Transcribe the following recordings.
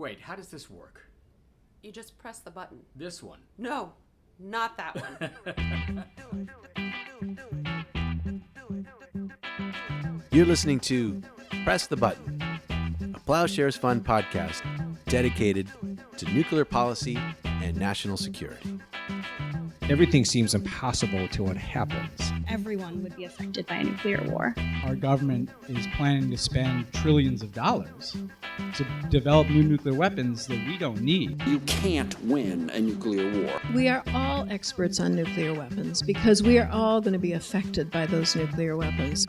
Wait, how does this work? You just press the button. This one? No, not that one. You're listening to Press the Button, a Ploughshares Fund podcast dedicated to nuclear policy and national security. Everything seems impossible till it happens. Everyone would be affected by a nuclear war. Our government is planning to spend trillions of dollars to develop new nuclear weapons that we don't need. You can't win a nuclear war. We are all experts on nuclear weapons because we are all going to be affected by those nuclear weapons.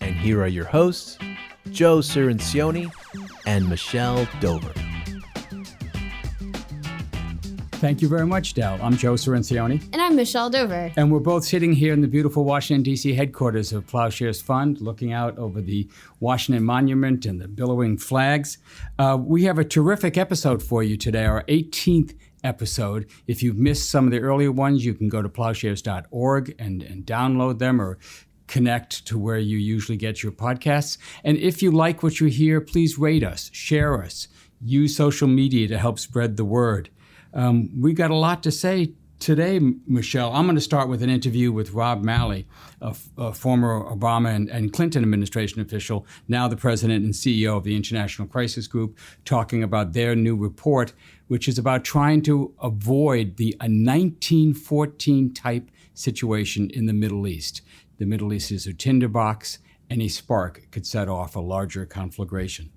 And here are your hosts, Joe Cirincione and Michelle Dover. Thank you very much, Del. I'm Joe Cirincione. And I'm Michelle Dover. And we're both sitting here in the beautiful Washington, D.C. headquarters of Ploughshares Fund, looking out over the Washington Monument and the billowing flags. We have a terrific episode for you today, our 18th episode. If you've missed some of the earlier ones, you can go to ploughshares.org and download them or connect to where you usually get your podcasts. And if you like what you hear, please rate us, share us, use social media to help spread the word. We got a lot to say today, Michelle. I'm going to start with an interview with Rob Malley, a former Obama and Clinton administration official, now the president and CEO of the International Crisis Group, talking about their new report, which is about trying to avoid a 1914 type situation in the Middle East. The Middle East is a tinderbox. Any spark could set off a larger conflagration.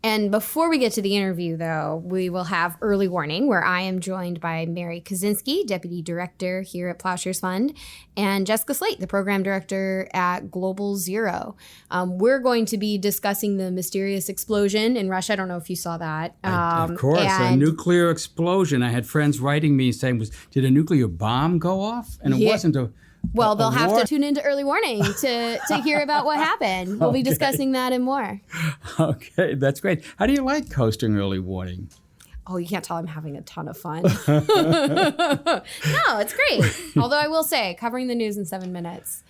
And before we get to the interview, though, we will have early warning, where I am joined by Mary Kaszynski, Deputy Director here at Ploughshares Fund, and Jessica Sleight, the Program Director at Global Zero. We're going to be discussing the mysterious explosion in Russia. I don't know if you saw that. Of course, a nuclear explosion. I had friends writing me saying, did a nuclear bomb go off? And it wasn't a... Well, they'll have to tune into Early Warning to hear about what happened. We'll be discussing that and more. Okay, that's great. How do you like hosting Early Warning? Oh, you can't tell I'm having a ton of fun. No, it's great. Although I will say, covering the news in 7 minutes,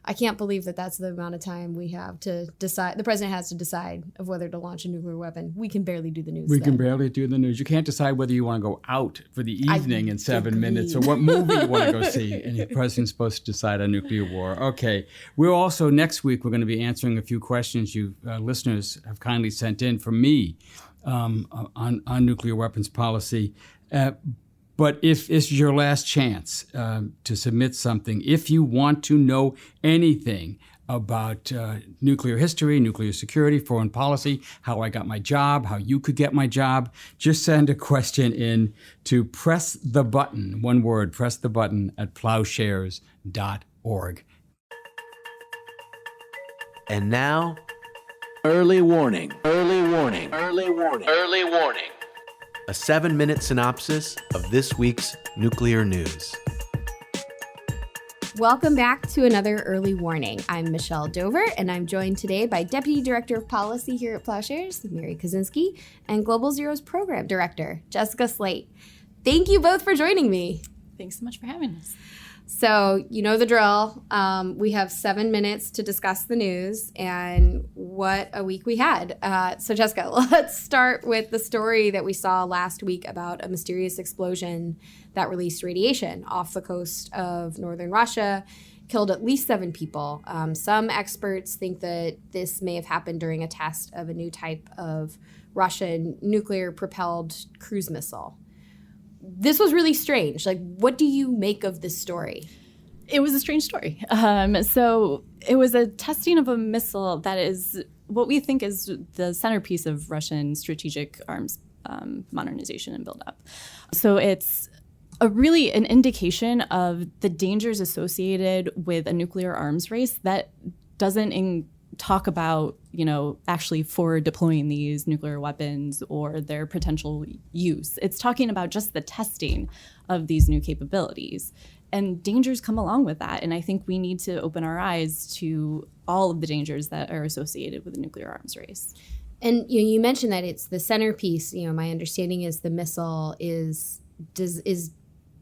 I can't believe that that's the amount of time we have to decide. The president has to decide of whether to launch a nuclear weapon. We can barely do the news. We can barely do the news. You can't decide whether you want to go out for the evening in 7 minutes or what movie you want to go see. And the president's supposed to decide on nuclear war. Okay. We're also, next week, we're going to be answering a few questions you listeners have kindly sent in for me on nuclear weapons policy. But if this is your last chance to submit something, if you want to know anything about nuclear history, nuclear security, foreign policy, how I got my job, how you could get my job, just send a question in to press the button, one word, press the button at ploughshares.org. And now, early warning, early warning, early warning, early warning. A 7-minute synopsis of this week's nuclear news. Welcome back to another Early Warning. I'm Michelle Dover, and I'm joined today by Deputy Director of Policy here at Ploughshares, Mary Kaszynski, and Global Zero's Program Director, Jessica Sleight. Thank you both for joining me. Thanks so much for having us. So, you know the drill. We have 7 minutes to discuss the news, and what a week we had. So, Jessica, let's start with the story that we saw last week about a mysterious explosion that released radiation off the coast of northern Russia, killed at least 7 people. Some experts think that this may have happened during a test of a new type of Russian nuclear-propelled cruise missile. This was really strange. What do you make of this story? It was a strange story. So it was a testing of a missile that is what we think is the centerpiece of Russian strategic arms modernization and buildup. So it's really an indication of the dangers associated with a nuclear arms race that doesn't talk about, actually forward deploying these nuclear weapons or their potential use. It's talking about just the testing of these new capabilities. And dangers come along with that. And I think we need to open our eyes to all of the dangers that are associated with the nuclear arms race. And you mentioned that it's the centerpiece. My understanding is the missile is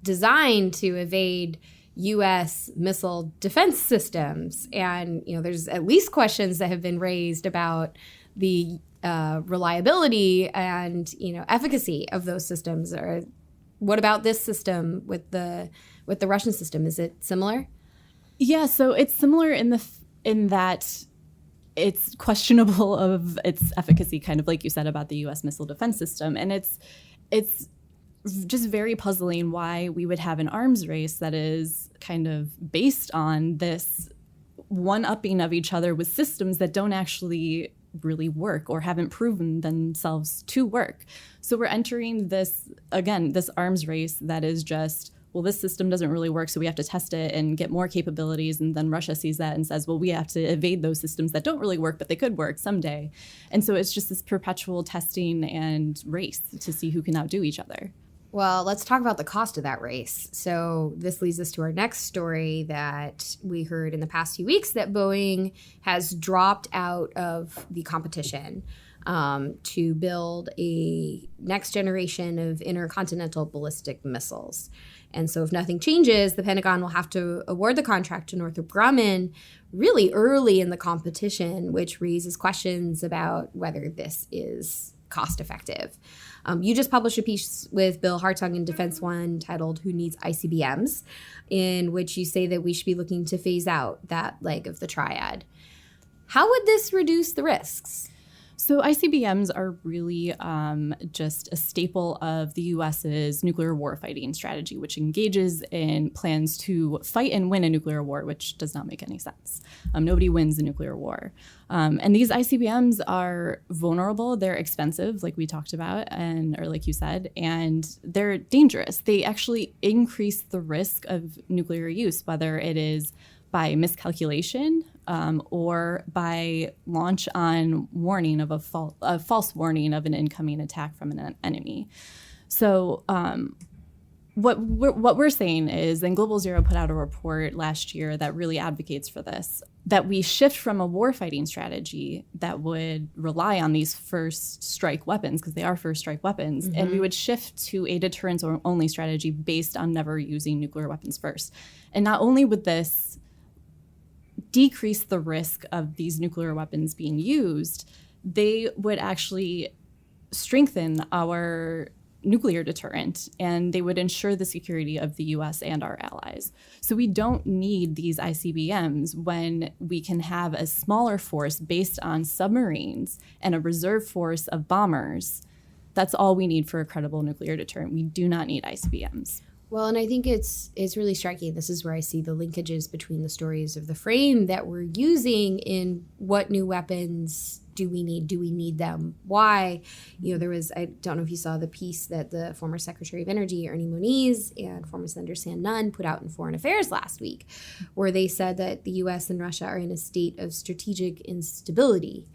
designed to evade U.S. missile defense systems. And, there's at least questions that have been raised about the reliability and, efficacy of those systems. Or what about this system with the Russian system? Is it similar? Yeah, so it's similar in that it's questionable of its efficacy, kind of like you said about the U.S. missile defense system. And it's just very puzzling why we would have an arms race that is kind of based on this one-upping of each other with systems that don't actually really work or haven't proven themselves to work. So we're entering this arms race that is just, well, this system doesn't really work, so we have to test it and get more capabilities. And then Russia sees that and says, well, we have to evade those systems that don't really work, but they could work someday. And so it's just this perpetual testing and race to see who can outdo each other. Well, let's talk about the cost of that race. So this leads us to our next story that we heard in the past few weeks, that Boeing has dropped out of the competition to build a next generation of intercontinental ballistic missiles. And so if nothing changes, the Pentagon will have to award the contract to Northrop Grumman really early in the competition, which raises questions about whether this is cost effective. You just published a piece with Bill Hartung in Defense One titled "Who Needs ICBMs?" in which you say that we should be looking to phase out that leg of the triad. How would this reduce the risks? So ICBMs are really just a staple of the U.S.'s nuclear warfighting strategy, which engages in plans to fight and win a nuclear war, which does not make any sense. Nobody wins a nuclear war. And these ICBMs are vulnerable. They're expensive, like we talked about, or like you said, and they're dangerous. They actually increase the risk of nuclear use, whether it is by miscalculation or by launch on warning of a false warning of an incoming attack from an enemy. So what we're saying is, and Global Zero put out a report last year that really advocates for this, that we shift from a warfighting strategy that would rely on these first strike weapons, because they are first strike weapons, and we would shift to a deterrence only strategy based on never using nuclear weapons first. And not only would this decrease the risk of these nuclear weapons being used, they would actually strengthen our nuclear deterrent, and they would ensure the security of the U.S. and our allies. So we don't need these ICBMs when we can have a smaller force based on submarines and a reserve force of bombers. That's all we need for a credible nuclear deterrent. We do not need ICBMs. Well, and I think it's really striking. This is where I see the linkages between the stories of the frame that we're using in what new weapons do we need? Do we need them? Why? There was, I don't know if you saw the piece that the former Secretary of Energy, Ernie Moniz, and former Senator Sam Nunn put out in Foreign Affairs last week, where they said that the U.S. and Russia are in a state of strategic instability,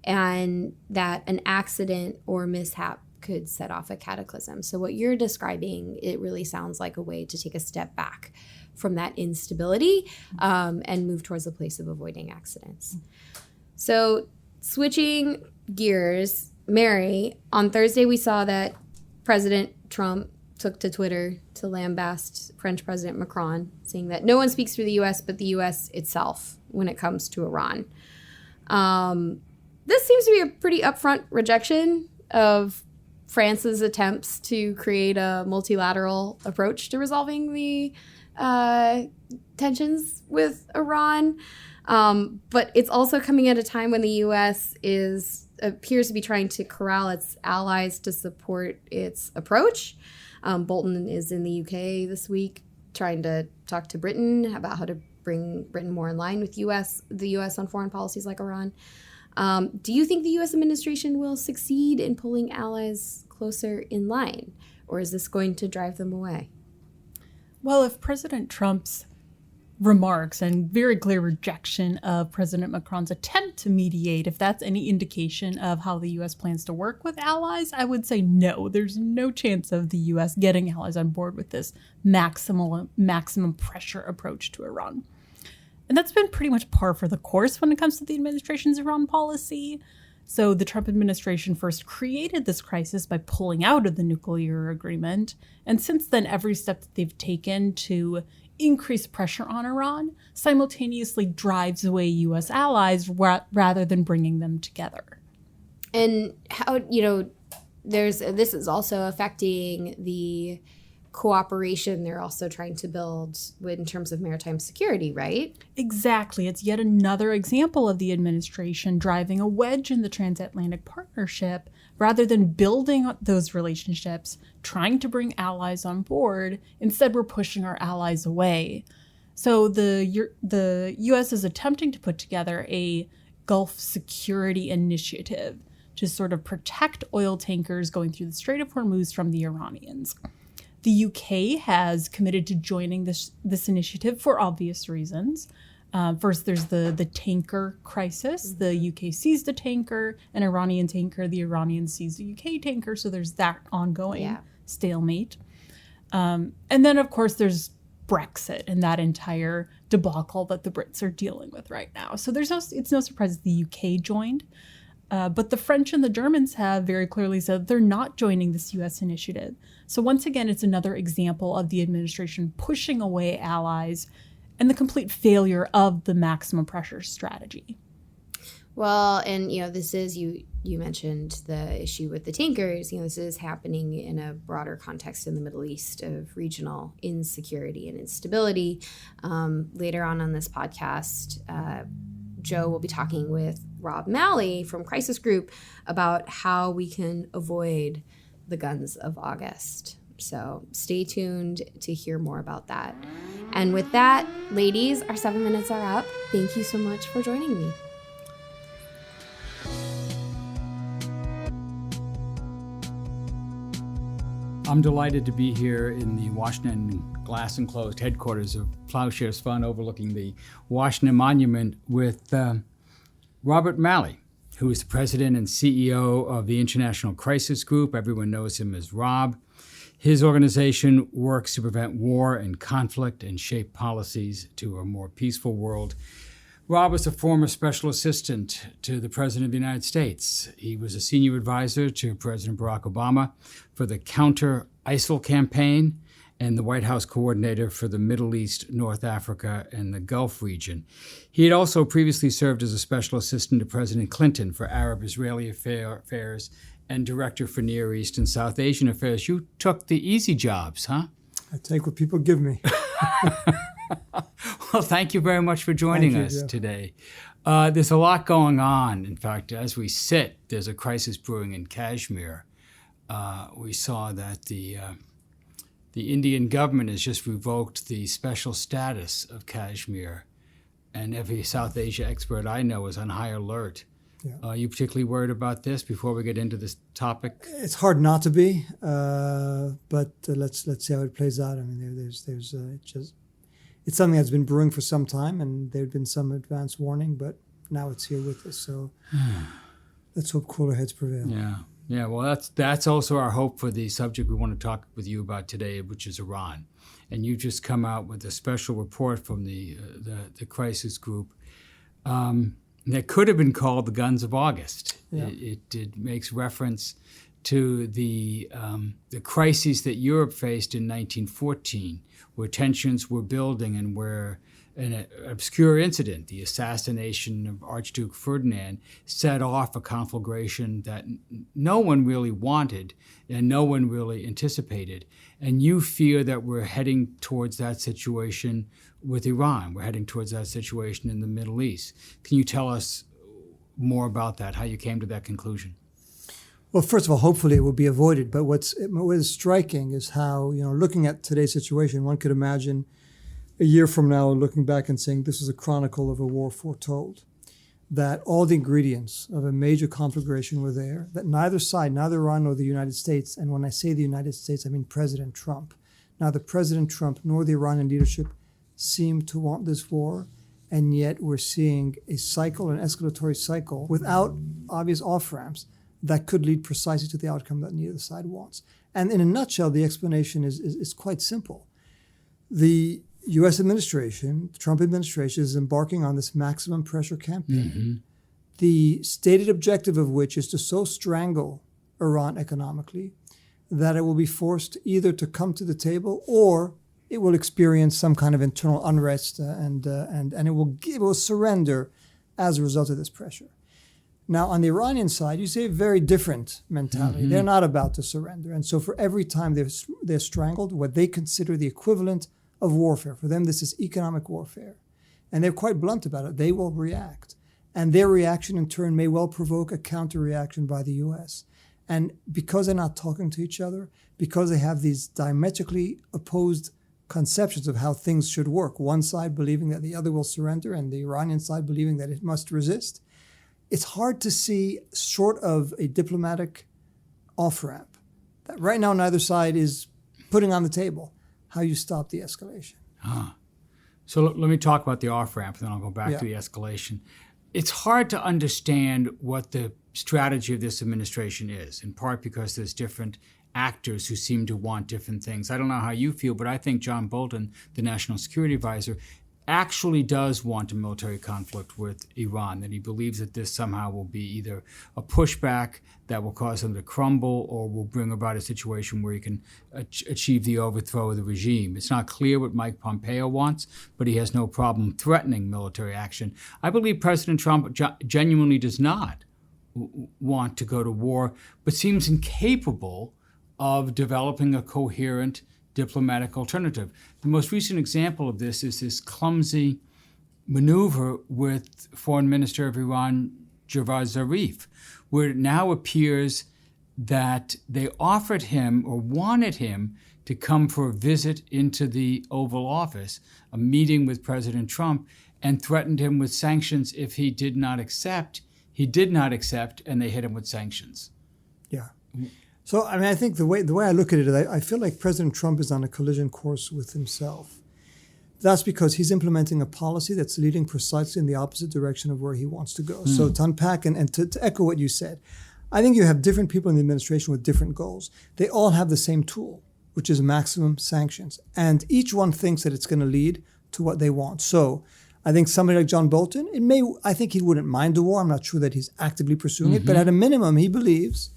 and that an accident or mishap could set off a cataclysm. So what you're describing, it really sounds like a way to take a step back from that instability and move towards a place of avoiding accidents. So switching gears, Mary, on Thursday we saw that President Trump took to Twitter to lambast French President Macron, saying that no one speaks for the U.S. but the U.S. itself when it comes to Iran. This seems to be a pretty upfront rejection of France's attempts to create a multilateral approach to resolving the tensions with Iran. But it's also coming at a time when the U.S. appears to be trying to corral its allies to support its approach. Bolton is in the UK this week trying to talk to Britain about how to bring Britain more in line with the U.S. on foreign policies like Iran. Do you think the U.S. administration will succeed in pulling allies closer in line, or is this going to drive them away? Well, if President Trump's remarks and very clear rejection of President Macron's attempt to mediate, if that's any indication of how the U.S. plans to work with allies, I would say no. There's no chance of the U.S. getting allies on board with this maximum pressure approach to Iran. And that's been pretty much par for the course when it comes to the administration's Iran policy. So the Trump administration first created this crisis by pulling out of the nuclear agreement. And since then, every step that they've taken to increased pressure on Iran simultaneously drives away U.S. allies rather than bringing them together. And how, this is also affecting the cooperation they're also trying to build in terms of maritime security, right? Exactly. It's yet another example of the administration driving a wedge in the transatlantic partnership rather than building those relationships, trying to bring allies on board. Instead, we're pushing our allies away. So the U.S. is attempting to put together a Gulf security initiative to sort of protect oil tankers going through the Strait of Hormuz from the Iranians. The UK has committed to joining this initiative for obvious reasons. First, there's the tanker crisis. The UK seized a tanker, an Iranian tanker. The Iranians seized a UK tanker. So there's that ongoing stalemate. And then, of course, there's Brexit and that entire debacle that the Brits are dealing with right now. So it's no surprise the UK joined. But the French and the Germans have very clearly said they're not joining this U.S. initiative. So once again, it's another example of the administration pushing away allies and the complete failure of the maximum pressure strategy. Well, and, this is, you mentioned the issue with the tankers. This is happening in a broader context in the Middle East of regional insecurity and instability. Later on this podcast, Joe will be talking with Rob Malley from Crisis Group about how we can avoid the guns of August. So stay tuned to hear more about that. And with that, ladies, our 7 minutes are up. Thank you so much for joining me. I'm delighted to be here in the Washington glass-enclosed headquarters of Ploughshares Fund overlooking the Washington Monument with Robert Malley, who is the president and CEO of the International Crisis Group. Everyone knows him as Rob. His organization works to prevent war and conflict and shape policies to a more peaceful world. Rob was a former special assistant to the President of the United States. He was a senior advisor to President Barack Obama for the Counter-ISIL Campaign and the White House coordinator for the Middle East, North Africa, and the Gulf region. He had also previously served as a special assistant to President Clinton for Arab-Israeli affairs and director for Near East and South Asian affairs. You took the easy jobs, huh? I take what people give me. Well, thank you very much for joining us today. There's a lot going on. In fact, as we sit, there's a crisis brewing in Kashmir. We saw that the Indian government has just revoked the special status of Kashmir, and every South Asia expert I know is on high alert. Yeah. Are you particularly worried about this before we get into this topic? It's hard not to be, but let's see how it plays out. I mean, it's something that's been brewing for some time, and there had been some advance warning, but now it's here with us. So let's hope cooler heads prevail. Yeah. Well, that's also our hope for the subject we want to talk with you about today, which is Iran. And you just come out with a special report from the Crisis Group that could have been called the Guns of August. Yeah. It makes reference to the crises that Europe faced in 1914, where tensions were building and where an obscure incident, the assassination of Archduke Ferdinand, set off a conflagration that no one really wanted and no one really anticipated. And you fear that we're heading towards that situation with Iran. We're heading towards that situation in the Middle East. Can you tell us more about that, how you came to that conclusion? Well, first of all, hopefully it will be avoided. But what is striking is how, looking at today's situation, one could imagine a year from now looking back and saying this is a chronicle of a war foretold, that all the ingredients of a major conflagration were there, that neither side, neither Iran nor the United States, and when I say the United States, I mean President Trump, neither President Trump nor the Iranian leadership seem to want this war, and yet we're seeing a cycle, an escalatory cycle, without obvious off-ramps that could lead precisely to the outcome that neither side wants. And in a nutshell, the explanation is quite simple. The U.S. administration, the Trump administration, is embarking on this maximum pressure campaign, the stated objective of which is to so strangle Iran economically that it will be forced either to come to the table or, it will experience some kind of internal unrest and it will surrender as a result of this pressure. Now, on the Iranian side, you see a very different mentality. They're not about to surrender. And so for every time they're strangled, what they consider the equivalent of warfare, for them this is economic warfare. And they're quite blunt about it. They will react. And their reaction in turn may well provoke a counter-reaction by the US. And because they're not talking to each other, because they have these diametrically opposed conceptions of how things should work, one side believing that the other will surrender and the Iranian side believing that it must resist, it's hard to see, short of a diplomatic off-ramp, that right now neither side is putting on the table how you stop the escalation. So let me talk about the off-ramp, and then I'll go back to the escalation. It's hard to understand what the strategy of this administration is, in part because there's different actors who seem to want different things. I don't know how you feel, but I think John Bolton, the National Security Advisor, actually does want a military conflict with Iran, that he believes that this somehow will be either a pushback that will cause them to crumble or will bring about a situation where he can achieve the overthrow of the regime. It's not clear what Mike Pompeo wants, but he has no problem threatening military action. I believe President Trump genuinely does not want to go to war, but seems incapable of developing a coherent diplomatic alternative. The most recent example of this is this clumsy maneuver with Foreign Minister of Iran, Javad Zarif, where it now appears that they offered him or wanted him to come for a visit into the Oval Office, a meeting with President Trump, and threatened him with sanctions if he did not accept. He did not accept, and they hit him with sanctions. Yeah. So, I mean, I think the way I look at it is I feel like President Trump is on a collision course with himself. That's because he's implementing a policy that's leading precisely in the opposite direction of where he wants to go. So to unpack and to echo what you said, I think you have different people in the administration with different goals. They all have the same tool, which is maximum sanctions. And each one thinks that it's going to lead to what they want. So I think somebody like John Bolton, I think he wouldn't mind the war. I'm not sure that he's actively pursuing it, but at a minimum, he believes,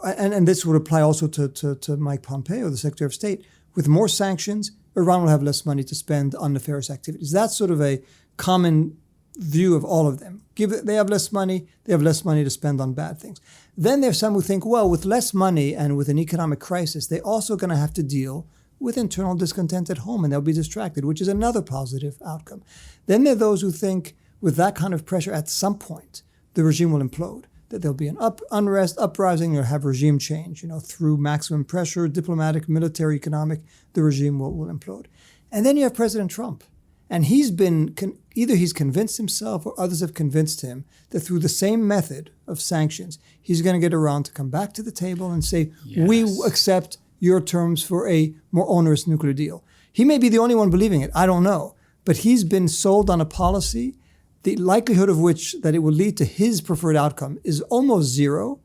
and this would apply also to Mike Pompeo, the Secretary of State, with more sanctions, Iran will have less money to spend on nefarious activities. That's sort of a common view of all of them. They have less money to spend on bad things. Then there's some who think, well, with less money and with an economic crisis, they're also going to have to deal with internal discontent at home, and they'll be distracted, which is another positive outcome. Then there are those who think with that kind of pressure, at some point, the regime will implode, that there'll be an unrest, uprising, or have regime change. Through maximum pressure, diplomatic, military, economic, the regime will implode. And then you have President Trump. And he's been, either he's convinced himself or others have convinced him that through the same method of sanctions, he's going to get Iran to come back to the table and say, we accept your terms for a more onerous nuclear deal. He may be the only one believing it, I don't know. But he's been sold on a policy, the likelihood of which that it will lead to his preferred outcome is almost zero.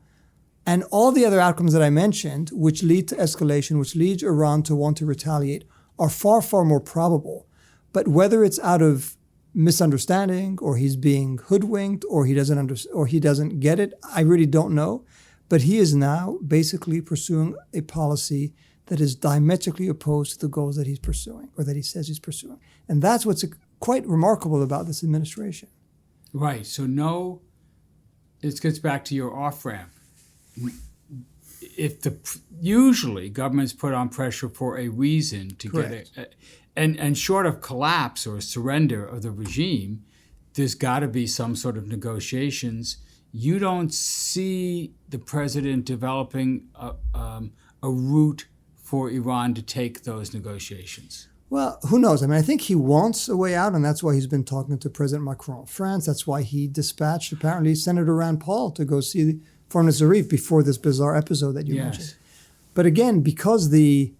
And all the other outcomes that I mentioned, which lead to escalation, which lead Iran to want to retaliate, are far, far more probable. But whether it's out of misunderstanding or he's being hoodwinked or he doesn't get it, I really don't know. But he is now basically pursuing a policy that is diametrically opposed to the goals that he's pursuing or that he says he's pursuing. And that's what's quite remarkable about this administration. Right. So this gets back to your off-ramp. Usually governments put on pressure for a reason to get it. And short of collapse or surrender of the regime, there's got to be some sort of negotiations. You don't see the president developing a route for Iran to take those negotiations. Well, who knows? I mean, I think he wants a way out, and that's why he's been talking to President Macron of France. That's why he dispatched, apparently, Senator Rand Paul to go see Foreign Minister Zarif before this bizarre episode that you mentioned. But again, because the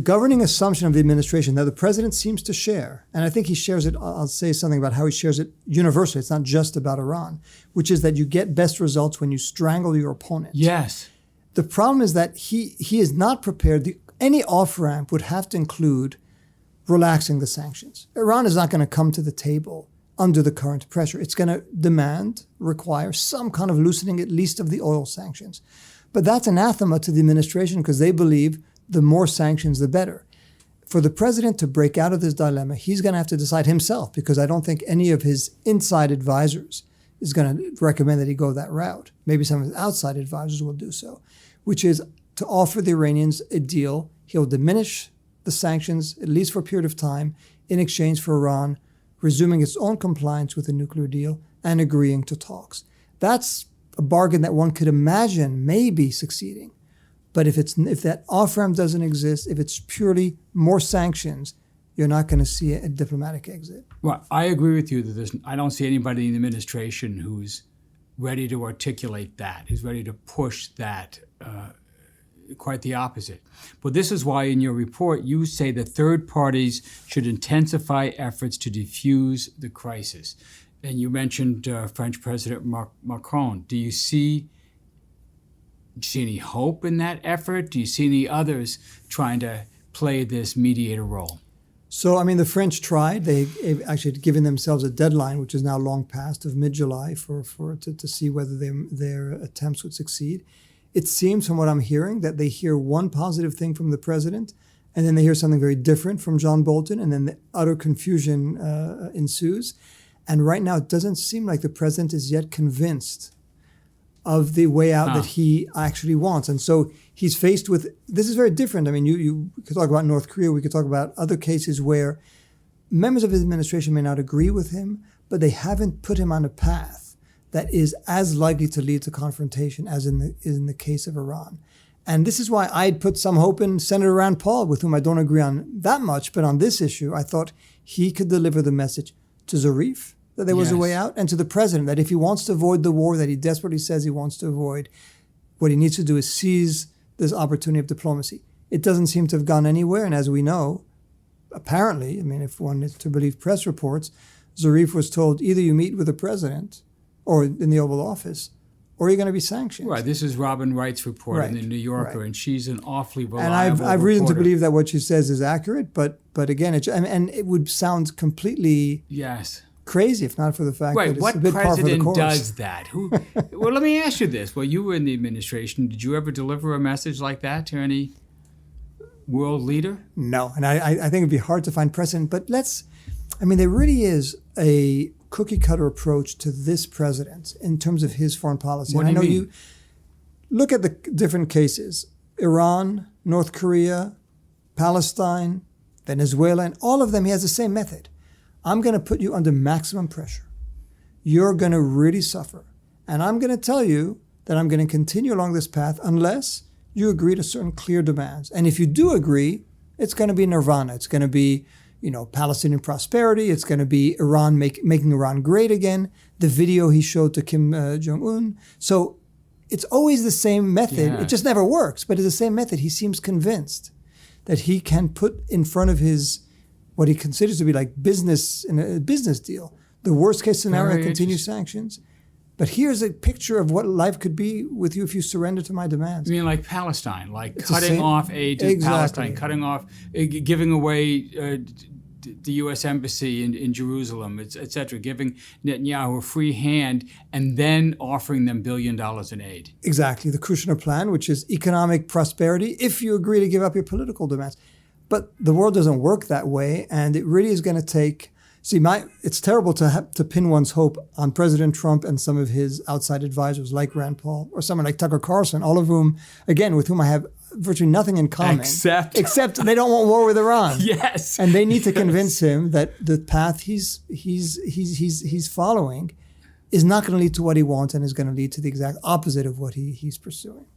governing assumption of the administration that the president seems to share, and I think he shares it, I'll say something about how he shares it universally, it's not just about Iran, which is that you get best results when you strangle your opponent. Yes. The problem is that he is not prepared. Any off-ramp would have to include relaxing the sanctions. Iran is not going to come to the table under the current pressure. It's going to require some kind of loosening, at least of the oil sanctions. But that's anathema to the administration because they believe the more sanctions, the better. For the president to break out of this dilemma, he's going to have to decide himself, because I don't think any of his inside advisors is going to recommend that he go that route. Maybe some of his outside advisors will do so, which is to offer the Iranians a deal. He'll diminish the sanctions, at least for a period of time, in exchange for Iran resuming its own compliance with the nuclear deal and agreeing to talks. That's a bargain that one could imagine maybe succeeding. But if that off-ramp doesn't exist, if it's purely more sanctions, you're not going to see a diplomatic exit. Well, I agree with you that I don't see anybody in the administration who's ready to articulate that, who's ready to push that. Quite the opposite. But this is why in your report you say that third parties should intensify efforts to defuse the crisis. And you mentioned French President Macron. Do you see any hope in that effort? Do you see any others trying to play this mediator role? So, I mean, the French tried. They've actually given themselves a deadline, which is now long past, of mid-July to see whether their attempts would succeed. It seems from what I'm hearing that they hear one positive thing from the president, and then they hear something very different from John Bolton, and then the utter confusion ensues. And right now, it doesn't seem like the president is yet convinced of the way out that he actually wants. And so he's faced with, this is very different. I mean, you could talk about North Korea. We could talk about other cases where members of his administration may not agree with him, but they haven't put him on a path that is as likely to lead to confrontation as in the case of Iran. And this is why I'd put some hope in Senator Rand Paul, with whom I don't agree on that much, but on this issue, I thought he could deliver the message to Zarif that there was a way out, and to the president that if he wants to avoid the war that he desperately says he wants to avoid, what he needs to do is seize this opportunity of diplomacy. It doesn't seem to have gone anywhere, and as we know, apparently, I mean, if one is to believe press reports, Zarif was told either you meet with the president or in the Oval Office, or you're going to be sanctioned. Right. This is Robin Wright's report in the New Yorker, and she's an awfully reliable And I've reason to reporter. believe that what she says is accurate, but again, and it would sound completely crazy if not for the fact that it's a bit par for the course. What president does that? Well, let me ask you this. Well, you were in the administration. Did you ever deliver a message like that to any world leader? No, and I think it'd be hard to find precedent, but there really is a cookie-cutter approach to this president in terms of his foreign policy. What do you mean? You look at the different cases: Iran, North Korea, Palestine, Venezuela, and all of them, he has the same method. I'm going to put you under maximum pressure. You're going to really suffer. And I'm going to tell you that I'm going to continue along this path unless you agree to certain clear demands. And if you do agree, it's going to be nirvana. It's going to be Palestinian prosperity. It's going to be Iran making Iran great again. The video he showed to Kim Jong-un. So it's always the same method. It just never works, but it's the same method. He seems convinced that he can put in front of his, what he considers to be like business, in a business deal, the worst case scenario, continue sanctions. But here's a picture of what life could be with you if you surrender to my demands. You mean like Palestine, like cutting off aid to Palestine, cutting off, giving away the U.S. Embassy in Jerusalem, et cetera, giving Netanyahu a free hand and then offering them $1 billion in aid. Exactly, the Kushner plan, which is economic prosperity if you agree to give up your political demands. But the world doesn't work that way, and it really is going to take... it's terrible to have to pin one's hope on President Trump and some of his outside advisors like Rand Paul or someone like Tucker Carlson, all of whom, again, with whom I have virtually nothing in common. Except they don't want war with Iran. Yes. And they need to convince him that the path he's following is not going to lead to what he wants and is going to lead to the exact opposite of what he's pursuing.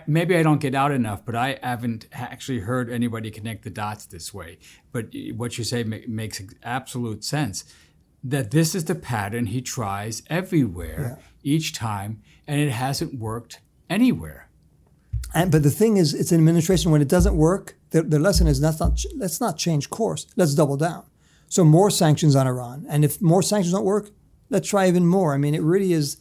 Maybe I don't get out enough, but I haven't actually heard anybody connect the dots this way. But what you say makes absolute sense, that this is the pattern he tries everywhere, each time, and it hasn't worked anywhere. But the thing is, it's an administration, when it doesn't work, the lesson is let's not change course. Let's double down. So more sanctions on Iran. And if more sanctions don't work, let's try even more. I mean, it really is...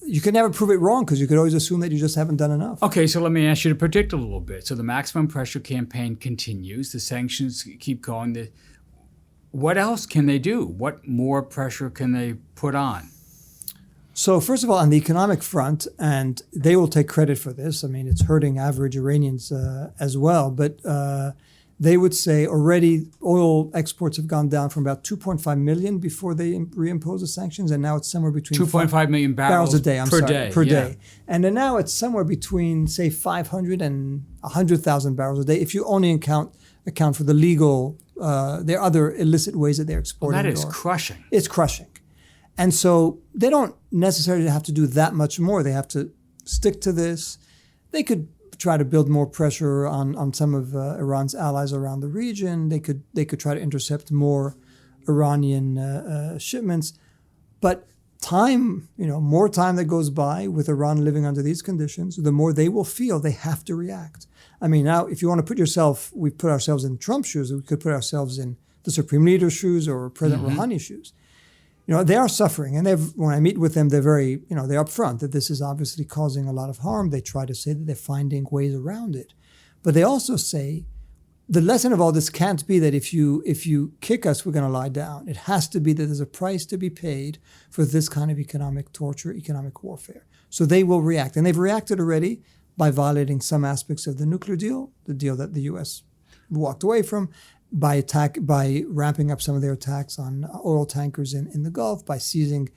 You can never prove it wrong because you could always assume that you just haven't done enough. Okay, so let me ask you to predict a little bit. So the maximum pressure campaign continues. The sanctions keep going. What else can they do? What more pressure can they put on? So first of all, on the economic front, and they will take credit for this. I mean, it's hurting average Iranians as well. But they would say already oil exports have gone down from about 2.5 million before they reimpose the sanctions, and now it's somewhere between 2.5 million barrels a day. Per day. day. And then now it's somewhere between, say, 500 and 100,000 barrels a day if you only account for the legal, there are other illicit ways that they're exporting. Well, that is crushing. It's crushing. And so they don't necessarily have to do that much more. They have to stick to this. They could try to build more pressure on some of Iran's allies around the region. They could try to intercept more Iranian shipments. But more time that goes by with Iran living under these conditions, the more they will feel they have to react. I mean, now, if you want to we put ourselves in Trump's shoes, we could put ourselves in the Supreme Leader's shoes or President Rouhani's shoes. They are suffering, and when I meet with them, they're very, they're upfront that this is obviously causing a lot of harm. They try to say that they're finding ways around it. But they also say the lesson of all this can't be that if you kick us, we're going to lie down. It has to be that there's a price to be paid for this kind of economic torture, economic warfare. So they will react, and they've reacted already by violating some aspects of the nuclear deal, the deal that the U.S. walked away from, by ramping up some of their attacks on oil tankers in the Gulf, by seizing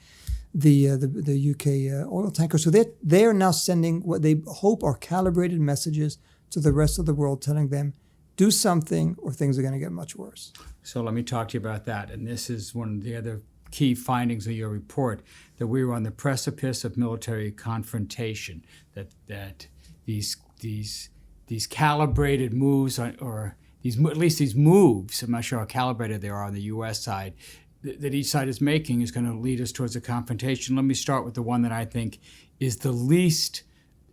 the UK oil tankers. So they are now sending what they hope are calibrated messages to the rest of the world, telling them, do something or things are going to get much worse. So let me talk to you about that. And this is one of the other key findings of your report, that we were on the precipice of military confrontation, that these calibrated moves at least these moves, I'm not sure how calibrated they are on the U.S. side, that each side is making is going to lead us towards a confrontation. Let me start with the one that I think is the least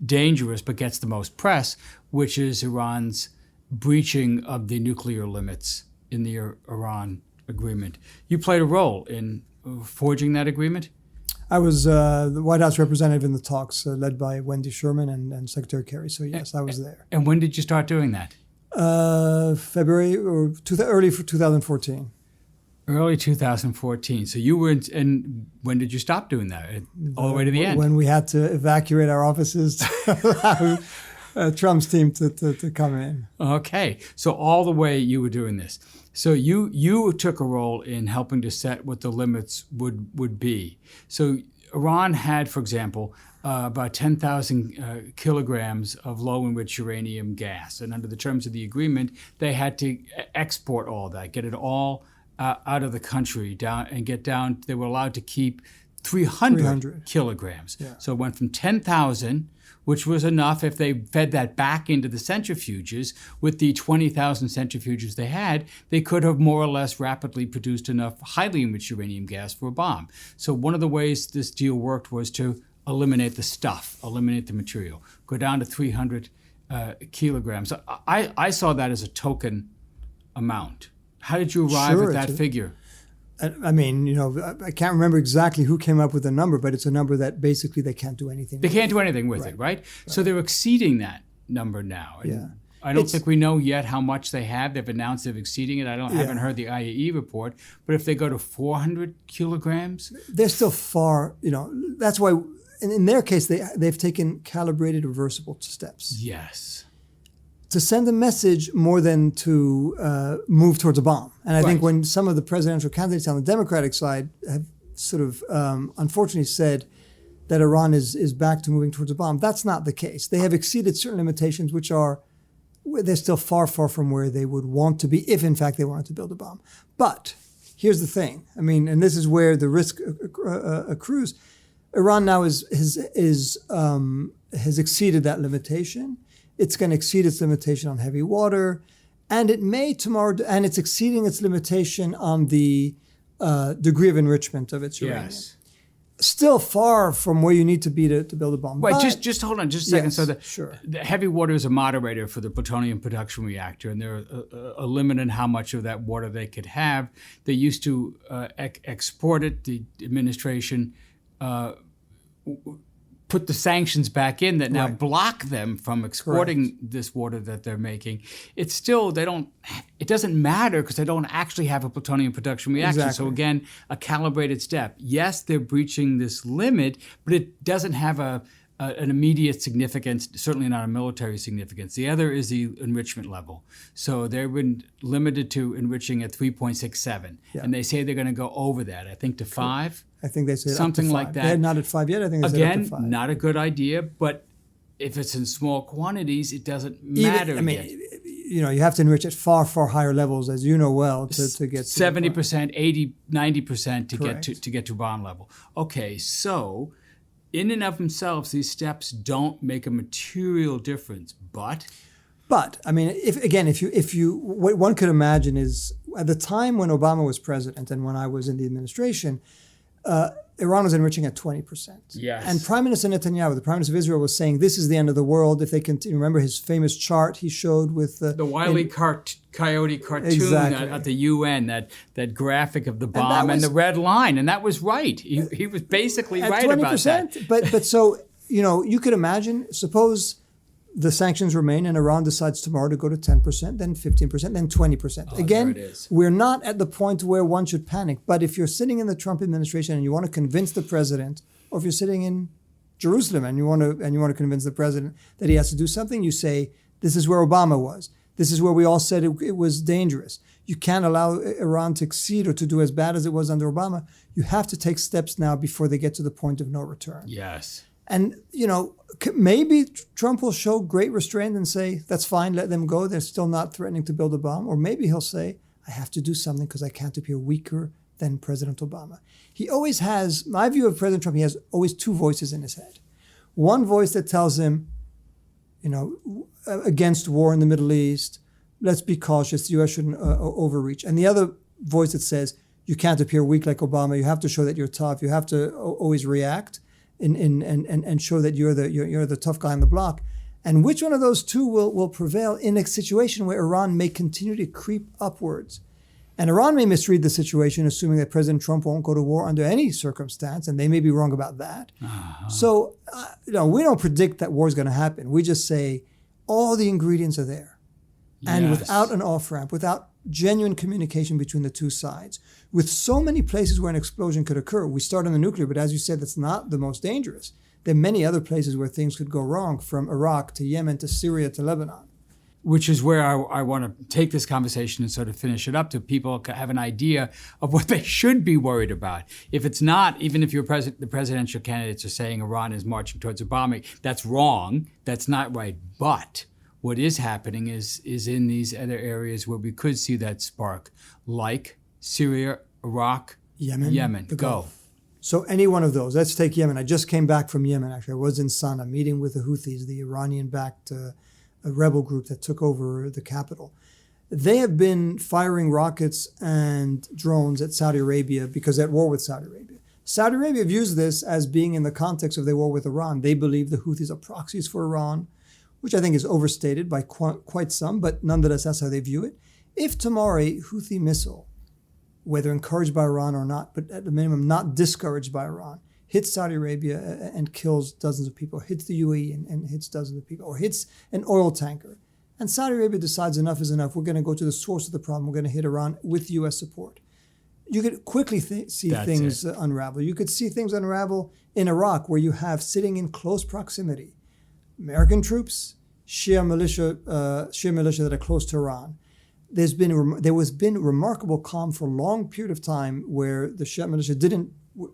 dangerous but gets the most press, which is Iran's breaching of the nuclear limits in the Iran agreement. You played a role in forging that agreement? I was the White House representative in the talks led by Wendy Sherman and Secretary Kerry. So, yes, I was there. And when did you start doing that? February or early for 2014. Early 2014. So you were and when did you stop doing that? All the way to the end? When we had to evacuate our offices to allow Trump's team to come in. Okay. So all the way you were doing this. So you took a role in helping to set what the limits would be. So Iran had, for example, about 10,000 kilograms of low-enriched uranium gas. And under the terms of the agreement, they had to export all that, get it all out of the country, they were allowed to keep 300 kilograms. Yeah. So it went from 10,000, which was enough if they fed that back into the centrifuges. With the 20,000 centrifuges they had, they could have more or less rapidly produced enough highly enriched uranium gas for a bomb. So one of the ways this deal worked was to eliminate the stuff, eliminate the material, go down to 300 kilograms. I saw that as a token amount. How did you arrive at that figure? I mean, I can't remember exactly who came up with the number, but it's a number that basically they can't do anything with. They can't do anything with it, right? So they're exceeding that number now. Yeah. I don't think we know yet how much they have. They've announced they're exceeding it. Haven't heard the IAE report. But if they go to 400 kilograms? They're still far, that's why in their case, they've taken calibrated reversible steps. Yes. To send a message more than to move towards a bomb. And I think when some of the presidential candidates on the Democratic side have sort of unfortunately said that Iran is back to moving towards a bomb, that's not the case. They have exceeded certain limitations they're still far, far from where they would want to be if, in fact, they wanted to build a bomb. But here's the thing. I mean, and this is where the risk accrues. Iran now has exceeded that limitation. It's going to exceed its limitation on heavy water, and it may tomorrow, and it's exceeding its limitation on the degree of enrichment of its uranium. Yes. Still far from where you need to be to build a bomb. Wait, just hold on just a second. Yes, so the heavy water is a moderator for the plutonium production reactor, and there's a limit on how much of that water they could have. They used to export it. The administration put the sanctions back in that now block them from exporting this water that they're making. It's still, it doesn't matter because they don't actually have a plutonium production reaction. Exactly. So again, a calibrated step. Yes, they're breaching this limit, but it doesn't have a an immediate significance, certainly not a military significance. The other is the enrichment level. So they've been limited to enriching at 3.67, and they say they're going to go over that, I think, to 5. I think they said something up to 5. like that. They're not at 5 yet. I think they said up to 5. Again, not a good idea, but if it's in small quantities, it doesn't matter. You have to enrich at far, far higher levels, as you know well, to get to 70%, 80, 90% Correct. to get to bomb level. Okay, so in and of themselves, these steps don't make a material difference, but I mean, if you what one could imagine is at the time when Obama was president and when I was in the administration, Iran was enriching at 20%. Yes. And Prime Minister Netanyahu, the Prime Minister of Israel, was saying this is the end of the world if they continue. Remember his famous chart he showed with the Wile E. Coyote cartoon Exactly. at the UN, that graphic of the bomb and the red line, and that was right. He was basically right 20%, about that. But so you could imagine, suppose the sanctions remain and Iran decides tomorrow to go to 10%, then 15%, then 20%. Again, there it is. we're not at the point where one should panic. But if you're sitting in the Trump administration and you want to convince the president, or if you're sitting in Jerusalem and you want to convince the president that he has to do something, you say, this is where Obama was. This is where we all said it was dangerous. You can't allow Iran to exceed or to do as bad as it was under Obama. You have to take steps now before they get to the point of no return. Yes. And, maybe Trump will show great restraint and say, that's fine, let them go. They're still not threatening to build a bomb. Or maybe he'll say, I have to do something because I can't appear weaker than President Obama. He always has, my view of President Trump, he has always two voices in his head. One voice that tells him, against war in the Middle East, let's be cautious, the U.S. shouldn't overreach. And the other voice that says, you can't appear weak like Obama, you have to show that you're tough, you have to always react. And show that you're the tough guy on the block. And which one of those two will prevail in a situation where Iran may continue to creep upwards? And Iran may misread the situation, assuming that President Trump won't go to war under any circumstance, and they may be wrong about that. Uh-huh. So, we don't predict that war is going to happen. We just say all the ingredients are there. Yes. And without an off-ramp, without genuine communication between the two sides, with so many places where an explosion could occur. We start on the nuclear, but as you said, that's not the most dangerous. There are many other places where things could go wrong, from Iraq to Yemen to Syria to Lebanon. Which is where I want to take this conversation and sort of finish it up, so people have an idea of what they should be worried about. If it's not, even if the presidential candidates are saying Iran is marching towards a bombing, that's wrong. That's not right. But what is happening is in these other areas where we could see that spark, like Syria, Iraq, Yemen. The Go. Gulf. So any one of those. Let's take Yemen. I just came back from Yemen, actually. I was in Sana'a meeting with the Houthis, the Iranian-backed rebel group that took over the capital. They have been firing rockets and drones at Saudi Arabia because they're at war with Saudi Arabia. Saudi Arabia views this as being in the context of their war with Iran. They believe the Houthis are proxies for Iran, which I think is overstated by quite some, but nonetheless, that's how they view it. If tomorrow a Houthi missile, whether encouraged by Iran or not, but at the minimum not discouraged by Iran, hits Saudi Arabia and kills dozens of people, hits the UAE and hits dozens of people, or hits an oil tanker, and Saudi Arabia decides enough is enough, we're going to go to the source of the problem, we're going to hit Iran with U.S. support. You could quickly see things unravel. You could see things unravel in Iraq, where you have, sitting in close proximity, American troops, Shia militia that are close to Iran. There has been remarkable calm for a long period of time, where the Shia militia didn't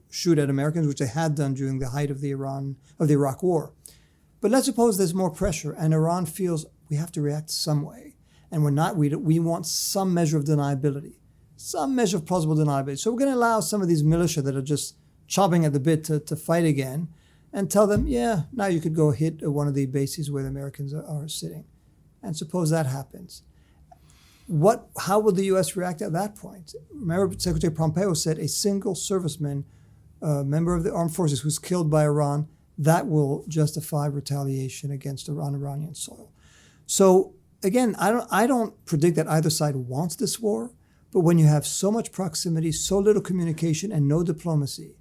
shoot at Americans, which they had done during the height of the Iraq War. But let's suppose there's more pressure, and Iran feels we have to react some way, and we want some measure of deniability, some measure of plausible deniability. So we're going to allow some of these militia that are just chomping at the bit to fight again, and tell them, yeah, now you could go hit one of the bases where the Americans are sitting. And suppose that happens. How will the U.S. react at that point? Remember, Secretary Pompeo said a single serviceman, member of the armed forces, who's killed by Iran, that will justify retaliation against Iranian soil. So again, I don't predict that either side wants this war, but when you have so much proximity, so little communication, and no diplomacy,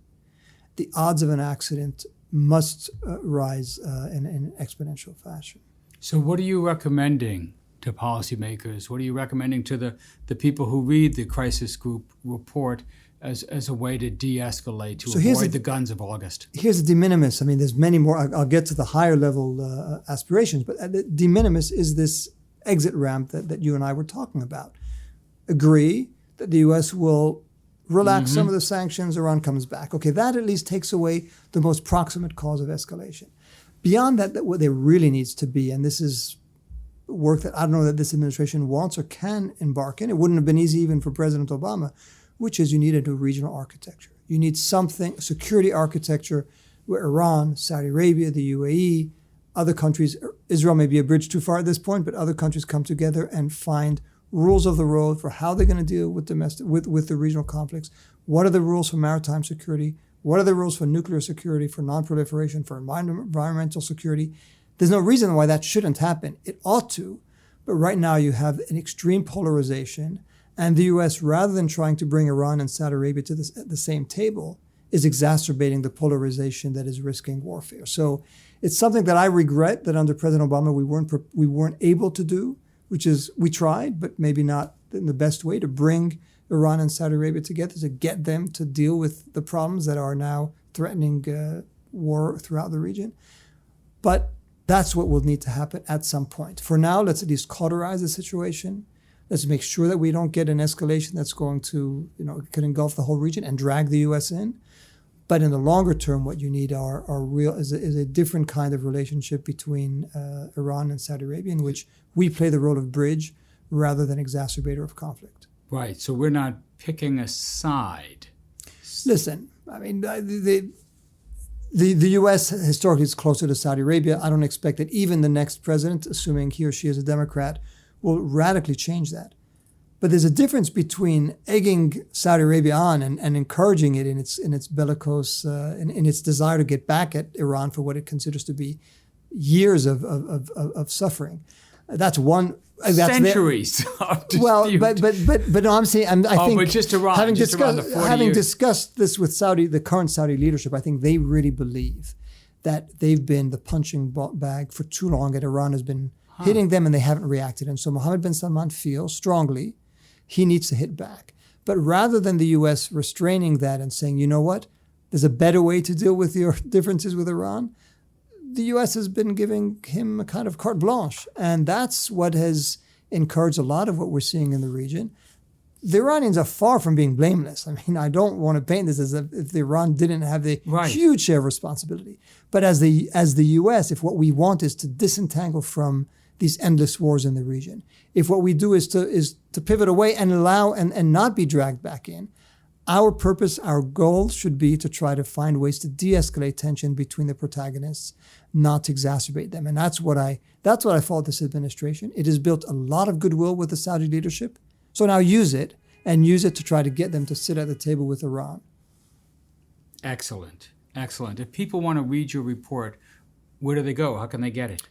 the odds of an accident must rise in an exponential fashion. So what are you recommending to policymakers? What are you recommending to the people who read the crisis group report as a way to de-escalate, to So here's avoid the guns of August? Here's the de minimis. I mean, there's many more. I'll get to the higher level aspirations, but the de minimis is this exit ramp that you and I were talking about. Agree that the U.S. will relax some of the sanctions, Iran comes back. Okay, that at least takes away the most proximate cause of escalation. Beyond that, what there really needs to be, and this is work that I don't know that this administration wants or can embark in. It wouldn't have been easy even for President Obama, which is you need a new regional architecture. You need something, a security architecture where Iran, Saudi Arabia, the UAE, other countries, Israel may be a bridge too far at this point, but other countries come together and find rules of the road for how they're going to deal with with the regional conflicts. What are the rules for maritime security? What are the rules for nuclear security, for non-proliferation, for environmental security? There's no reason why that shouldn't happen. It ought to, but right now you have an extreme polarization, and the U.S., rather than trying to bring Iran and Saudi Arabia to the same table, is exacerbating the polarization that is risking warfare. So it's something that I regret that under President Obama we weren't able to do, which is we tried, but maybe not in the best way, to bring Iran and Saudi Arabia together, to get them to deal with the problems that are now threatening war throughout the region. But that's what will need to happen at some point. For now, let's at least cauterize the situation. Let's make sure that we don't get an escalation that's going to, could engulf the whole region and drag the U.S. in. But in the longer term, what you need is a different kind of relationship between Iran and Saudi Arabia, in which we play the role of bridge rather than exacerbator of conflict. Right. So we're not picking a side. Listen, I mean, the U.S. historically is closer to Saudi Arabia. I don't expect that even the next president, assuming he or she is a Democrat, will radically change that. But there's a difference between egging Saudi Arabia on and encouraging it in its bellicose, in its desire to get back at Iran for what it considers to be years of suffering. That's one. Centuries of dispute. Well, but no, I'm saying I think but just Iran, having having discussed this with the current Saudi leadership, I think they really believe that they've been the punching bag for too long, and Iran has been hitting them, and they haven't reacted. And so Mohammed bin Salman feels strongly he needs to hit back. But rather than the U.S. restraining that and saying, you know what, there's a better way to deal with your differences with Iran, the U.S. has been giving him a kind of carte blanche. And that's what has encouraged a lot of what we're seeing in the region. The Iranians are far from being blameless. I mean, I don't want to paint this as if Iran didn't have the huge share of responsibility. But as the U.S., if what we want is to disentangle from these endless wars in the region, if what we do is to pivot away and allow and not be dragged back in, our purpose, our goal should be to try to find ways to de-escalate tension between the protagonists, not to exacerbate them. And that's what I fault this administration. It has built a lot of goodwill with the Saudi leadership. So now use it to try to get them to sit at the table with Iran. Excellent. If people want to read your report, where do they go? How can they get it?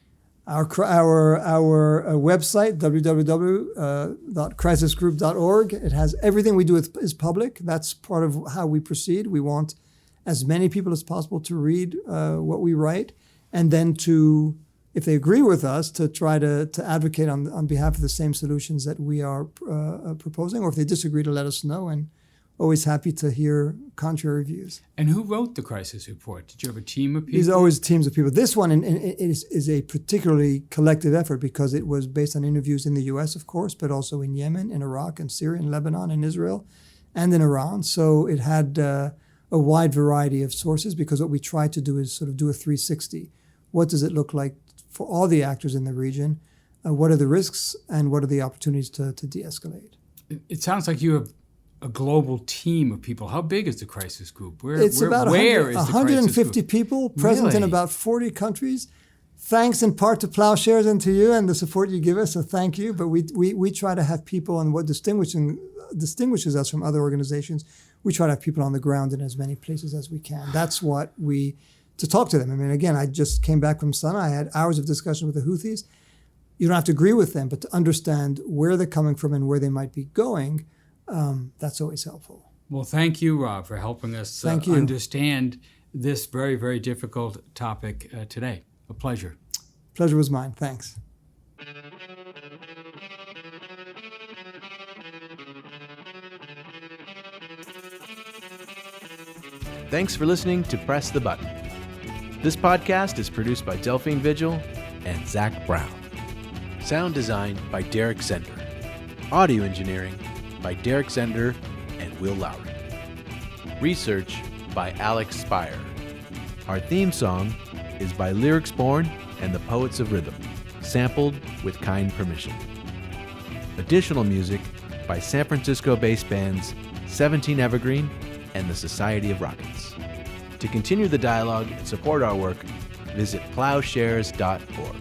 Our website, www.crisisgroup.org. It has everything we do is public. That's part of how we proceed. We want as many people as possible to read what we write, and then to, if they agree with us, to try to advocate on behalf of the same solutions that we are proposing, or if they disagree, to let us know. And always happy to hear contrary views. And who wrote the crisis report? Did you have a team of people? There's always teams of people. This one is a particularly collective effort because it was based on interviews in the U.S., of course, but also in Yemen, in Iraq, in Syria, in Lebanon, in Israel, and in Iran. So it had a wide variety of sources, because what we try to do is sort of do a 360. What does it look like for all the actors in the region? What are the risks, and what are the opportunities to de-escalate? It sounds like you have a global team of people. How big is the crisis group? It's about 150 people present in about 40 countries. Thanks in part to Ploughshares and to you and the support you give us, so thank you. But we try to have people, and what distinguishes us from other organizations, we try to have people on the ground in as many places as we can. That's what to talk to them. I mean, again, I just came back from Sana. I had hours of discussion with the Houthis. You don't have to agree with them, but to understand where they're coming from and where they might be going, that's always helpful. Well, thank you, Rob, for helping us understand this very, very difficult topic today. A pleasure. Pleasure was mine. Thanks. Thanks for listening to Press the Button. This podcast is produced by Delphine Vigil and Zach Brown. Sound design by Derek Zender. Audio engineering by Derek Zender and Will Lowry. Research by Alex Spire. Our theme song is by Lyrics Born and the Poets of Rhythm, sampled with kind permission. Additional music by San Francisco-based bands 17 Evergreen and the Society of Rockets. To continue the dialogue and support our work, visit ploughshares.org.